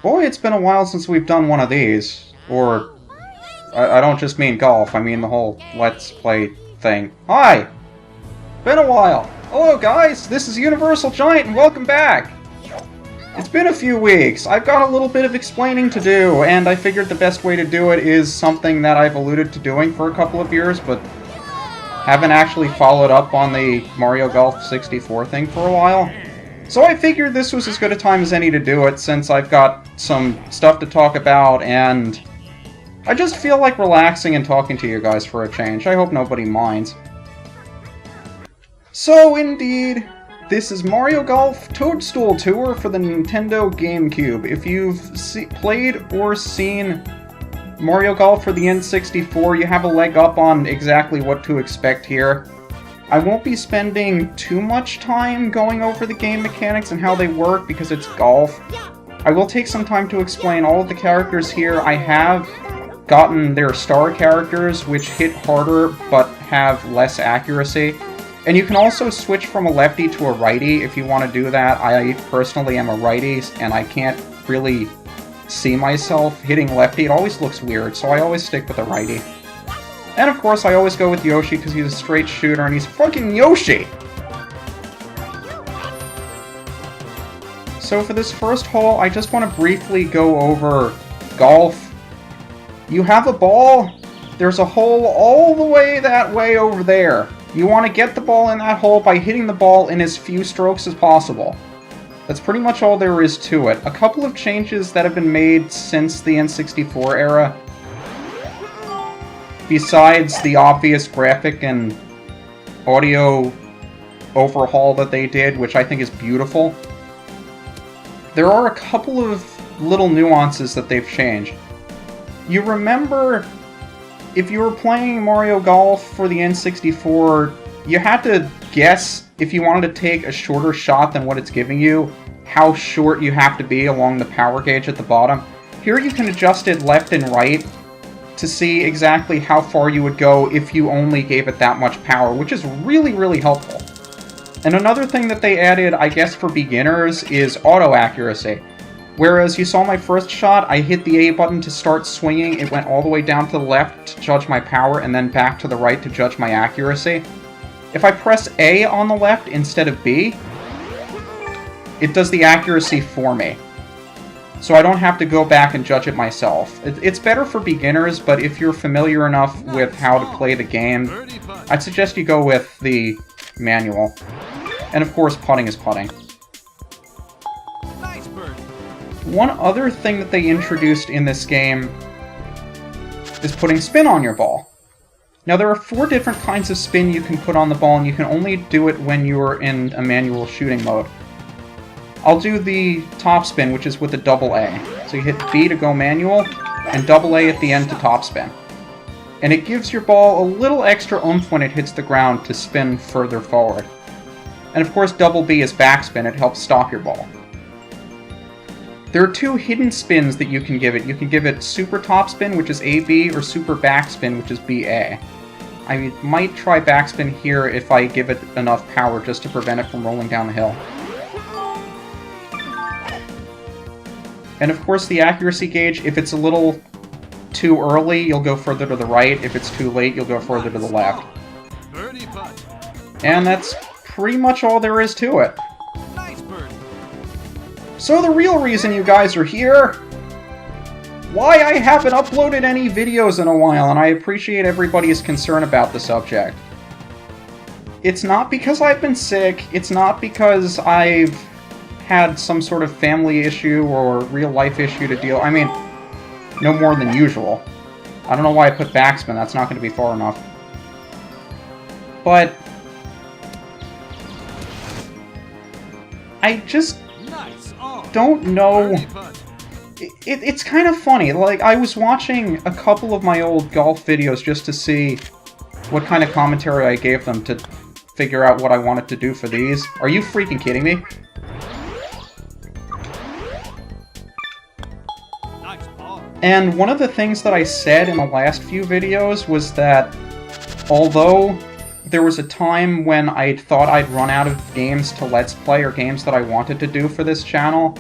Boy, it's been a while since we've done one of these. Or, I don't just mean golf, I mean the whole Let's Play thing. Hi! Been a while! Hello guys, this is UniversalGiant and welcome back! It's been a few weeks. I've got a little bit of explaining to do, and I figured the best way to do it is something that I've alluded to doing for a couple of years, but haven't actually followed up on the Mario Golf 64 thing for a while. So I figured this was as good a time as any to do it, since I've got some stuff to talk about, and I just feel like relaxing and talking to you guys for a change. I hope nobody minds. So, indeed, this is Mario Golf Toadstool Tour for the Nintendo GameCube. If you've played or seen Mario Golf for the N64, you have a leg up on exactly what to expect here. I won't be spending too much time going over the game mechanics and how they work because it's golf. I will take some time to explain all of the characters here. I have gotten their star characters, which hit harder but have less accuracy. And you can also switch from a lefty to a righty if you want to do that. I personally am a righty, and I can't really see myself hitting lefty. It always looks weird, so I always stick with a righty. And of course, I always go with Yoshi because he's a straight shooter, and he's fucking Yoshi! So for this first hole, I just want to briefly go over golf. You have a ball, there's a hole all the way that way over there. You want to get the ball in that hole by hitting the ball in as few strokes as possible. That's pretty much all there is to it. A couple of changes that have been made since the N64 era, besides the obvious graphic and audio overhaul that they did, which I think is beautiful, there are a couple of little nuances that they've changed. You remember, if you were playing Mario Golf for the N64, you had to guess, if you wanted to take a shorter shot than what it's giving you, how short you have to be along the power gauge at the bottom. Here you can adjust it left and right to see exactly how far you would go if you only gave it that much power, which is really, really helpful. And another thing that they added, I guess for beginners, is auto-accuracy. Whereas you saw my first shot, I hit the A button to start swinging, it went all the way down to the left to judge my power, and then back to the right to judge my accuracy. If I press A on the left instead of B, it does the accuracy for me. So I don't have to go back and judge it myself. It's better for beginners, but if you're familiar enough with how to play the game, I'd suggest you go with the manual. And of course, putting is putting. One other thing that they introduced in this game is putting spin on your ball. Now there are 4 different kinds of spin you can put on the ball, and you can only do it when you're in a manual shooting mode. I'll do the top spin, which is with a double A. So you hit B to go manual, and double A at the end to top spin. And it gives your ball a little extra oomph when it hits the ground to spin further forward. And of course double B is backspin, it helps stop your ball. There are 2 hidden spins that you can give it. You can give it super top spin, which is AB, or super backspin, which is BA. I might try backspin here if I give it enough power just to prevent it from rolling down the hill. And of course the accuracy gauge, if it's a little too early, you'll go further to the right. If it's too late, you'll go further to the left. And that's pretty much all there is to it. So the real reason you guys are here, why I haven't uploaded any videos in a while, and I appreciate everybody's concern about the subject. It's not because I've been sick, it's not because I've had some sort of family issue or real life issue to deal. I mean, no more than usual. I don't know why I put backspin, that's not going to be far enough. But I just don't know. It's kind of funny. Like, I was watching a couple of my old golf videos just to see what kind of commentary I gave them to figure out what I wanted to do for these. Are you freaking kidding me? And one of the things that I said in the last few videos was that although there was a time when I thought I'd run out of games to Let's Play or games that I wanted to do for this channel,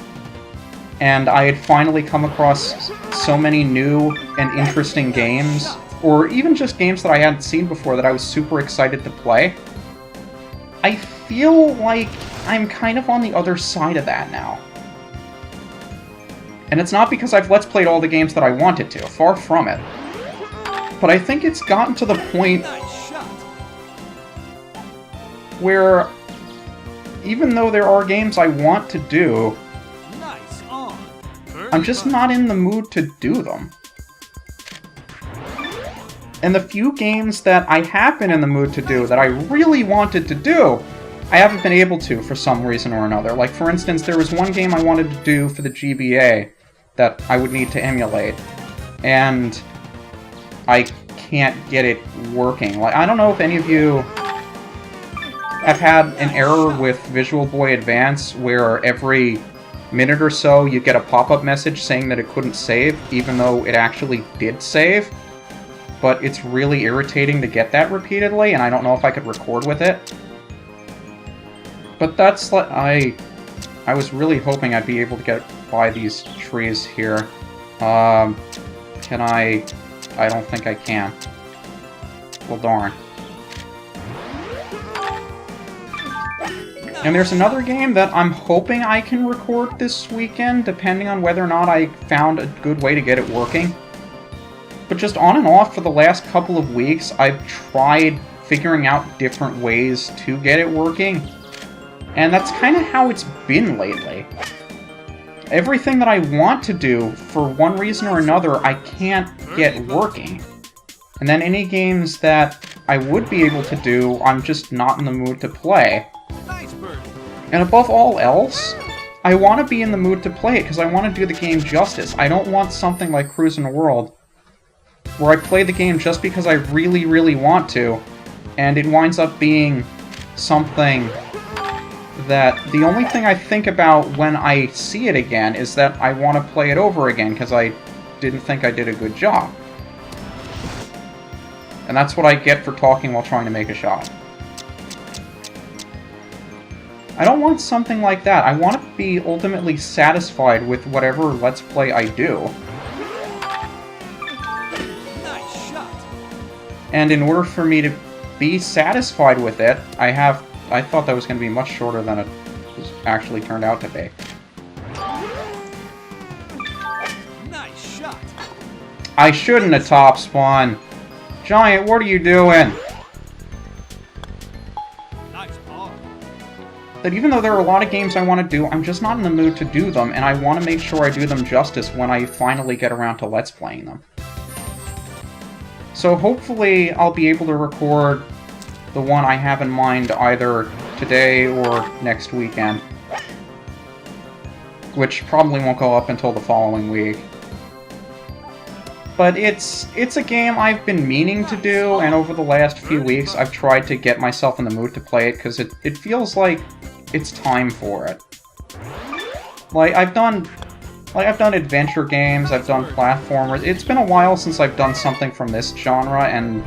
and I had finally come across so many new and interesting games, or even just games that I hadn't seen before that I was super excited to play. I feel like I'm kind of on the other side of that now. And it's not because I've Let's Played all the games that I wanted to, far from it. But I think it's gotten to the point where, even though there are games I want to do, I'm just not in the mood to do them. And the few games that I have been in the mood to do, that I really wanted to do, I haven't been able to for some reason or another. Like, for instance, there was one game I wanted to do for the GBA that I would need to emulate, and I can't get it working. Like, I don't know if any of you have had an error with Visual Boy Advance where every minute or so you get a pop-up message saying that it couldn't save, even though it actually did save. But it's really irritating to get that repeatedly, and I don't know if I could record with it. But that's like, I was really hoping I'd be able to get by these trees here. Can I don't think I can. Well, darn. And there's another game that I'm hoping I can record this weekend, depending on whether or not I found a good way to get it working. But just on and off for the last couple of weeks, I've tried figuring out different ways to get it working. And that's kind of how it's been lately. Everything that I want to do, for one reason or another, I can't get working. And then any games that I would be able to do, I'm just not in the mood to play. And above all else, I want to be in the mood to play it because I want to do the game justice. I don't want something like Cruisin' the World, where I play the game just because I really, really want to, and it winds up being something that the only thing I think about when I see it again is that I want to play it over again because I didn't think I did a good job. And that's what I get for talking while trying to make a shot. I don't want something like that. I want to be ultimately satisfied with whatever Let's Play I do. Nice shot. And in order for me to be satisfied with it, I thought that was going to be much shorter than it actually turned out to be. Nice shot. I shouldn't have top spawn. Giant, what are you doing? Nice ball. That even though there are a lot of games I want to do, I'm just not in the mood to do them, and I want to make sure I do them justice when I finally get around to Let's Playing them. So hopefully I'll be able to record the one I have in mind either today or next weekend. Which probably won't go up until the following week. But it's a game I've been meaning to do, and over the last few weeks I've tried to get myself in the mood to play it, because it feels like it's time for it. Like, I've done adventure games, I've done platformers. It's been a while since I've done something from this genre, and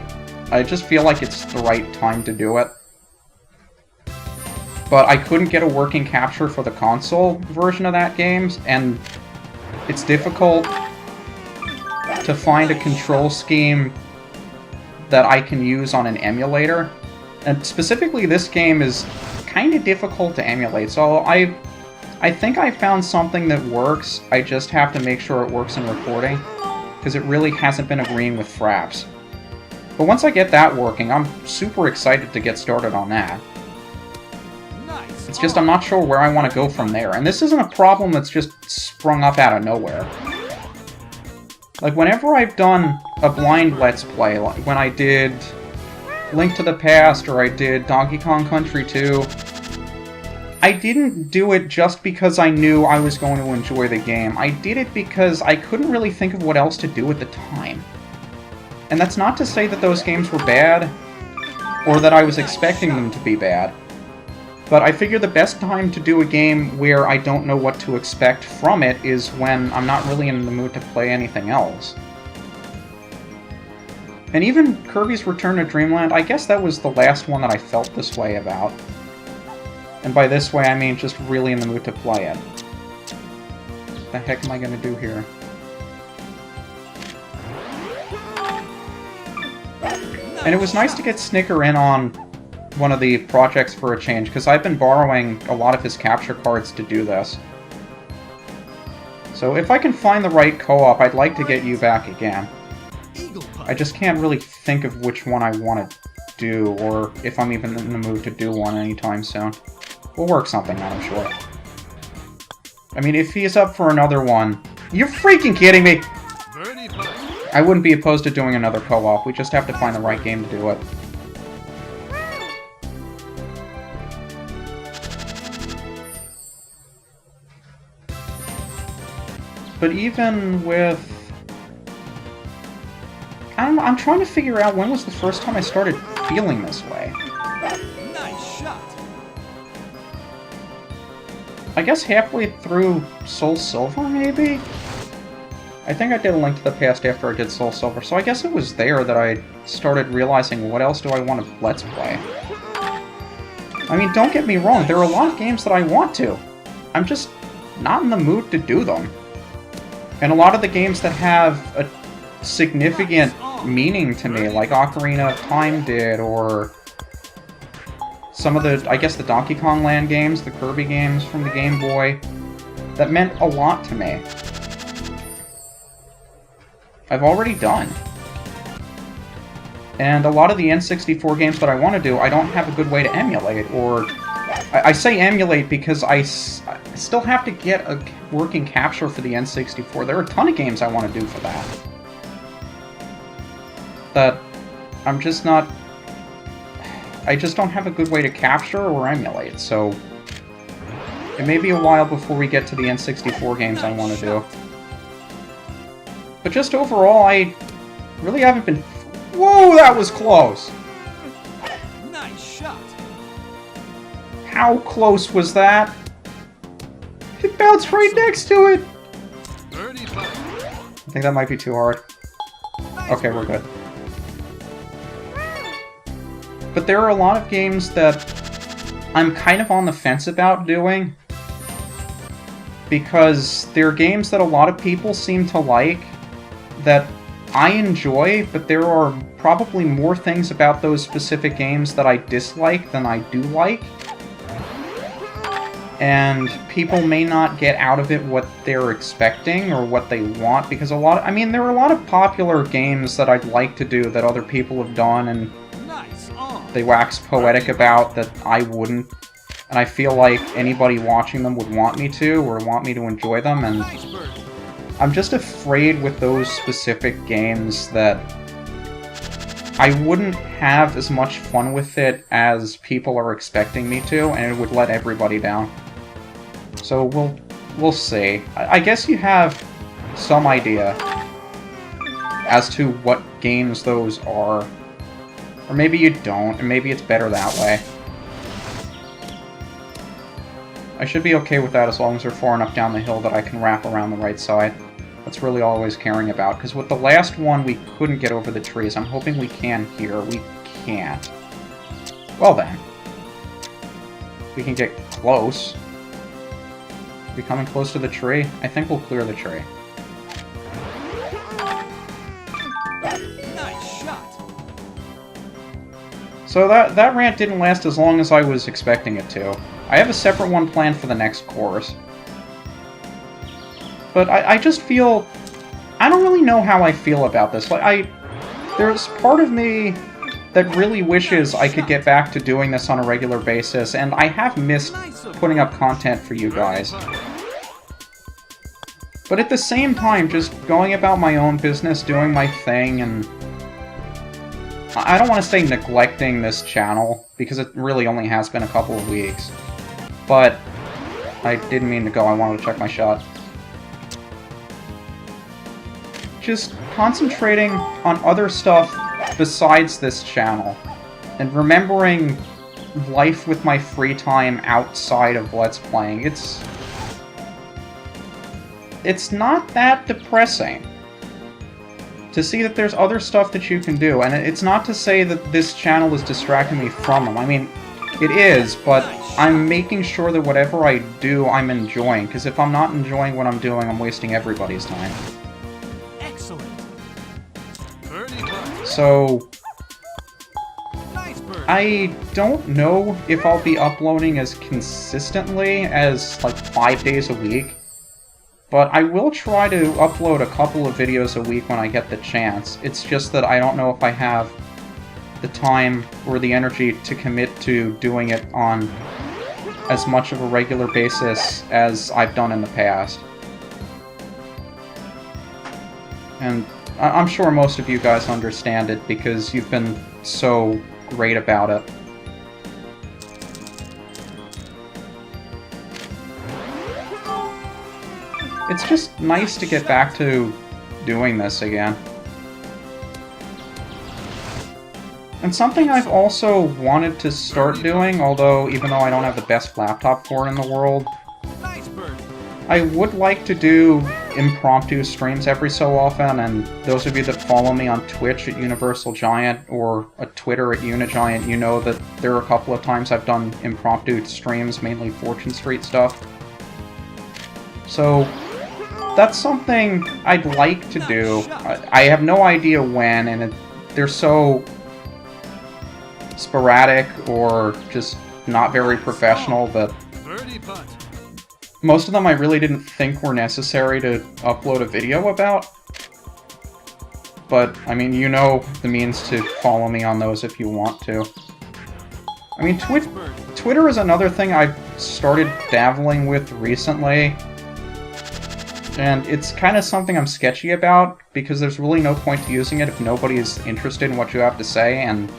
I just feel like it's the right time to do it. But I couldn't get a working capture for the console version of that game, and it's difficult to find a control scheme that I can use on an emulator. And specifically, this game is kind of difficult to emulate, so I think I found something that works. I just have to make sure it works in recording, because it really hasn't been agreeing with Fraps. But once I get that working, I'm super excited to get started on that. Nice. It's just I'm not sure where I want to go from there. And this isn't a problem that's just sprung up out of nowhere. Like, whenever I've done a blind Let's Play, like when I did Link to the Past or I did Donkey Kong Country 2, I didn't do it just because I knew I was going to enjoy the game. I did it because I couldn't really think of what else to do at the time. And that's not to say that those games were bad, or that I was expecting them to be bad. But I figure the best time to do a game where I don't know what to expect from it is when I'm not really in the mood to play anything else. And even Kirby's Return to Dreamland, I guess that was the last one that I felt this way about. And by this way, I mean just really in the mood to play it. The heck am I gonna do here? And it was nice to get Snicker in on one of the projects for a change, because I've been borrowing a lot of his capture cards to do this. So if I can find the right co-op, I'd like to get you back again. I just can't really think of which one I want to do, or if I'm even in the mood to do one anytime soon. We'll work something out, I'm sure. I mean, if he's up for another one... You're freaking kidding me! I wouldn't be opposed to doing another co-op. We just have to find the right game to do it. But even with... I don't know, I'm trying to figure out when was the first time I started feeling this way. Nice shot. I guess halfway through Soul Silver, maybe? I think I did a Link to the Past after I did Soul Silver, so I guess it was there that I started realizing what else do I want to Let's Play. I mean, don't get me wrong, there are a lot of games that I want to. I'm just not in the mood to do them. And a lot of the games that have a significant meaning to me, like Ocarina of Time did, or some of the, I guess, the Donkey Kong Land games, the Kirby games from the Game Boy, that meant a lot to me. I've already done. And a lot of the N64 games that I want to do, I don't have a good way to emulate, or... I say emulate because I still have to get a working capture for the N64. There are a ton of games I want to do for that. That I'm just not... I just don't have a good way to capture or emulate, so... It may be a while before we get to the N64 games I want to do. But just overall, I really haven't been... Whoa, that was close! Nice shot. How close was that? It bounced right next to it! I think that might be too hard. Okay, we're good. But there are a lot of games that I'm kind of on the fence about doing, because they're games that a lot of people seem to like, that I enjoy, but there are probably more things about those specific games that I dislike than I do like. And people may not get out of it what they're expecting or what they want, because there are a lot of popular games that I'd like to do that other people have done and they wax poetic about that I wouldn't. And I feel like anybody watching them would want me to, or want me to enjoy them, and I'm just afraid with those specific games that I wouldn't have as much fun with it as people are expecting me to, and it would let everybody down. So we'll see. I guess you have some idea as to what games those are. Or maybe you don't, and maybe it's better that way. I should be okay with that as long as they're far enough down the hill that I can wrap around the right side. That's really all I was caring about, because with the last one we couldn't get over the trees. I'm hoping we can here. We can't. Well then. We can get close. Are we coming close to the tree? I think we'll clear the tree. Nice shot. So that rant didn't last as long as I was expecting it to. I have a separate one planned for the next course. But I just feel... I don't really know how I feel about this. Like, there's part of me that really wishes I could get back to doing this on a regular basis, and I have missed putting up content for you guys. But at the same time, just going about my own business, doing my thing, and... I don't want to say neglecting this channel, because it really only has been a couple of weeks. But I didn't mean to go, I wanted to check my shot. Just concentrating on other stuff besides this channel, and remembering life with my free time outside of Let's Playing. It's not that depressing to see that there's other stuff that you can do, and it's not to say that this channel is distracting me from them. I mean, It is, but I'm making sure that whatever I do, I'm enjoying. Because if I'm not enjoying what I'm doing, I'm wasting everybody's time. Excellent. Birdie putt. So, Nice birdie. I don't know if I'll be uploading as consistently as, like, 5 days a week. But I will try to upload a couple of videos a week when I get the chance. It's just that I don't know if I have the time or the energy to commit to doing it on as much of a regular basis as I've done in the past. And I'm sure most of you guys understand it because you've been so great about it. It's just nice to get back to doing this again. And something I've also wanted to start doing, although even though I don't have the best laptop for it in the world, Nice birdie. I would like to do impromptu streams every so often, and those of you that follow me on Twitch at UniversalGiant or at Twitter at UniGiant, you know that there are a couple of times I've done impromptu streams, mainly Fortune Street stuff. So that's something I'd like to do. I have no idea when, and they're so sporadic or just not very professional that Birdie putt. most of them I really didn't think were necessary to upload a video about. But, I mean, you know the means to follow me on those if you want to. I mean, Twitter is another thing I've started dabbling with recently. And it's kind of something I'm sketchy about, because there's really no point to using it if nobody's interested in what you have to say, and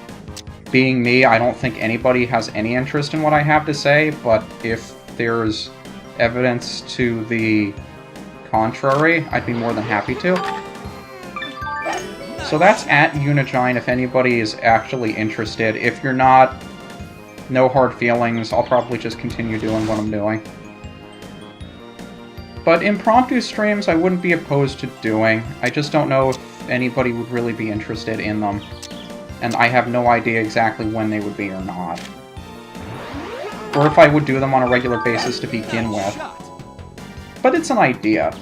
being me, I don't think anybody has any interest in what I have to say, but if there's evidence to the contrary, I'd be more than happy to. So that's at UniGiant if anybody is actually interested. If you're not, no hard feelings, I'll probably just continue doing what I'm doing. But impromptu streams I wouldn't be opposed to doing. I just don't know if anybody would really be interested in them. And I have no idea exactly when they would be or not. Or if I would do them on a regular basis to begin with. But it's an idea.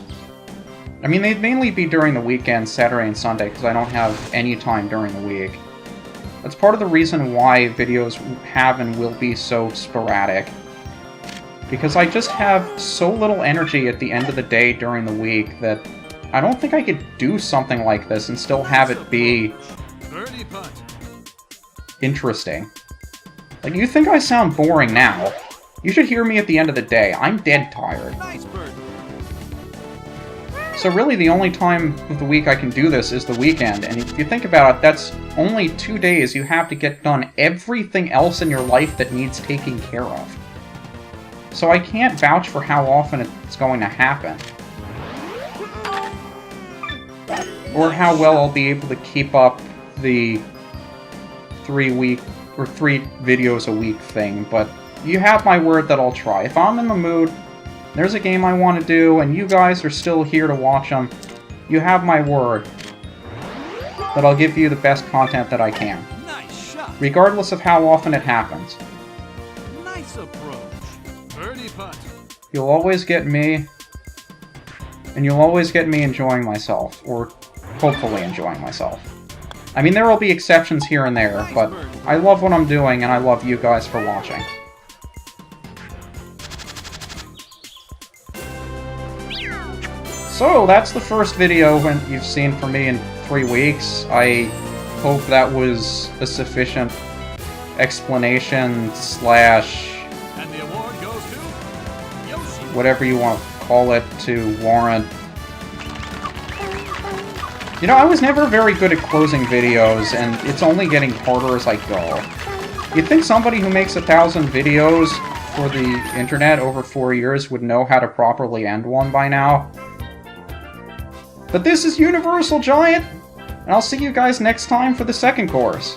I mean, they'd mainly be during the weekend, Saturday and Sunday, because I don't have any time during the week. That's part of the reason why videos have and will be so sporadic. Because I just have so little energy at the end of the day during the week that I don't think I could do something like this and still have it be interesting. Like, you think I sound boring now. You should hear me at the end of the day. I'm dead tired. So really the only time of the week I can do this is the weekend, and if you think about it, that's only 2 days you have to get done everything else in your life that needs taking care of. So I can't vouch for how often it's going to happen. Or how well I'll be able to keep up the 3 videos a week thing, but you have my word that I'll try. If I'm in the mood, there's a game I want to do, and you guys are still here to watch them, you have my word that I'll give you the best content that I can. Nice shot. Regardless of how often it happens. Nice approach. Birdie putt. You'll always get me, and you'll always get me enjoying myself, or hopefully enjoying myself. I mean, there will be exceptions here and there, but I love what I'm doing, and I love you guys for watching. So, that's the first video you've seen from me in 3 weeks. I hope that was a sufficient explanation slash And the award goes to Yoshi. whatever you want to call it to warrant. You know, I was never very good at closing videos, and it's only getting harder as I go. You'd think somebody who makes 1,000 videos for the internet over 4 years would know how to properly end one by now. But this is UniversalGiant, and I'll see you guys next time for the second course.